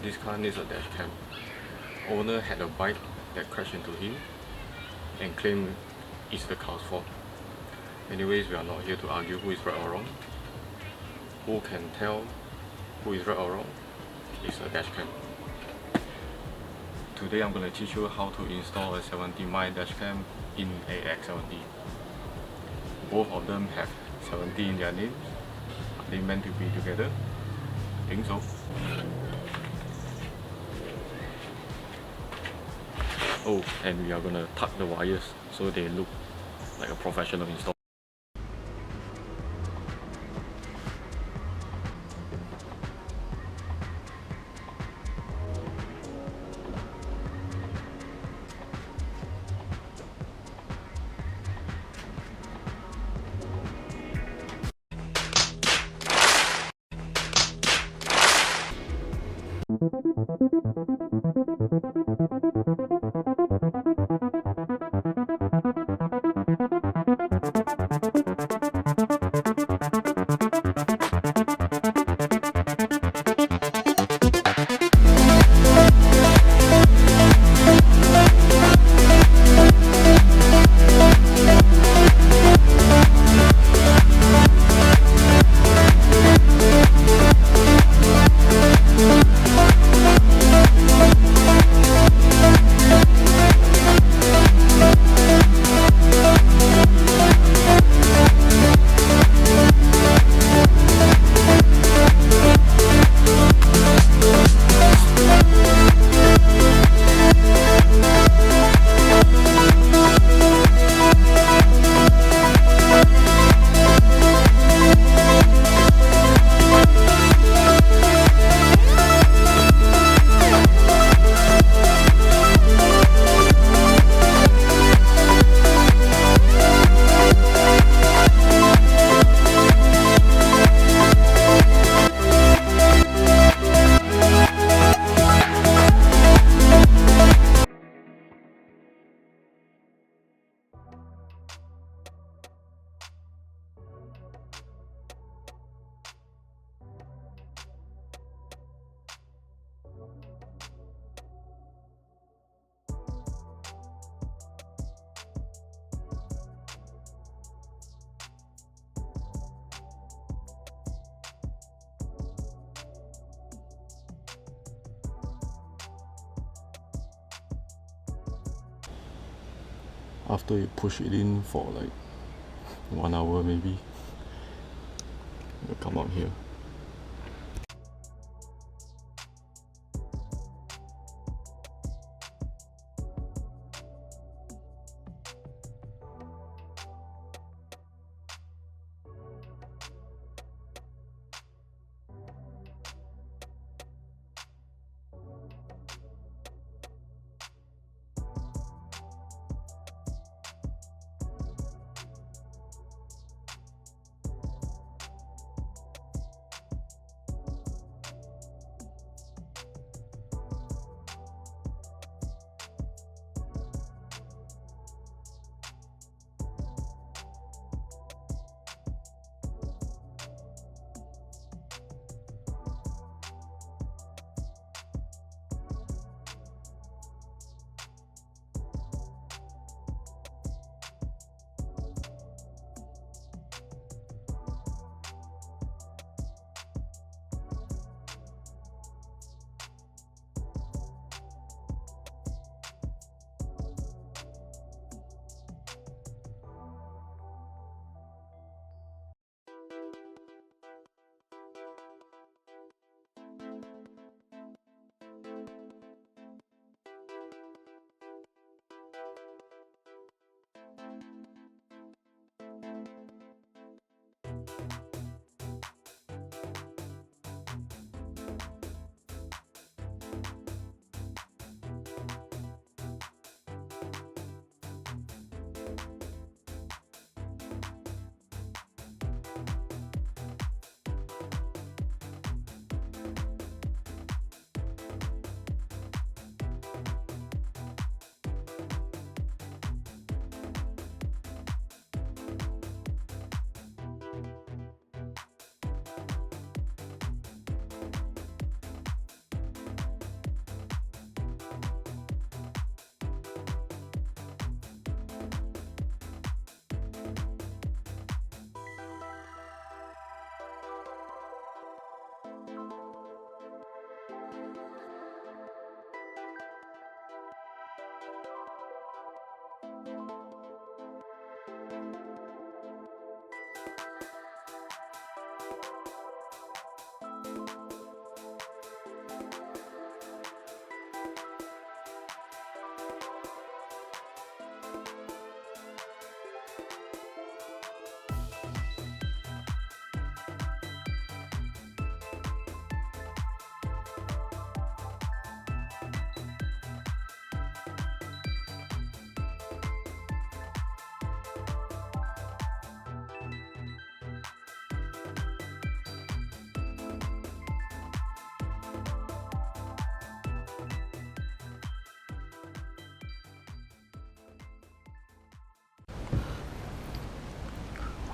This car needs a dash cam. Owner had a bike that crashed into him and claimed it's the car's fault. Anyways, we are not here to argue who is right or wrong. Who can tell who is right or wrong is a dash cam. Today I'm going to teach you how to install a 70mm dash cam in a X70. Both of them have 70 in their names. Are they meant to be together? I think so. Oh, and we are gonna tuck the wires so they look like a professional install. After you push it in for like 1 hour maybe, it'll come out here.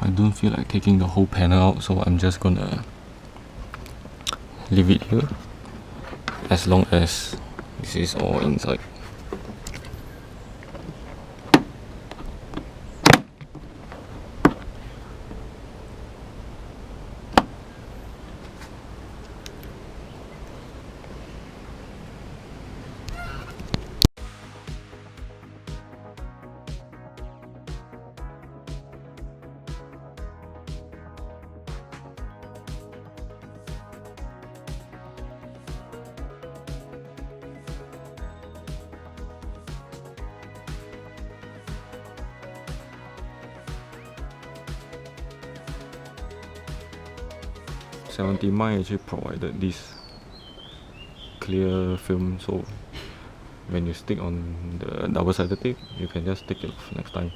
I don't feel like taking the whole panel out, so I'm just gonna leave it here as long as this is all inside. Mine actually provided this clear film, so when you stick on the double-sided tape, you can just take it off next time.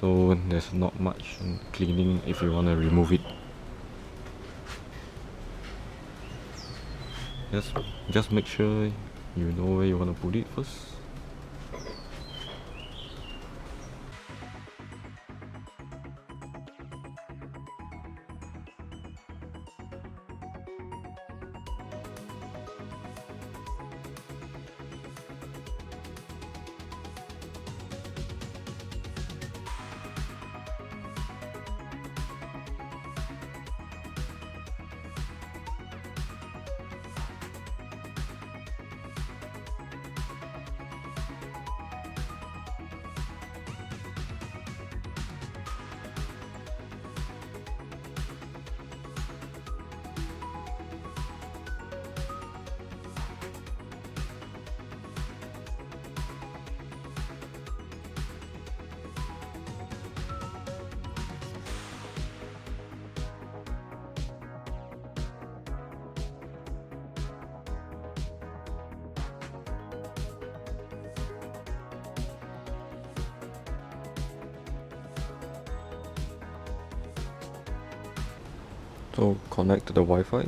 So there's not much cleaning if you want to remove it. Just make sure you know where you want to put it first. So connect to the Wi-Fi.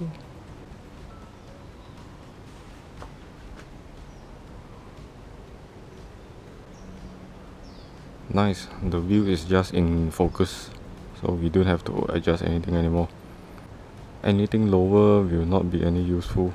Nice, the view is just in focus, so we don't have to adjust anything anymore. Anything lower will not be any useful.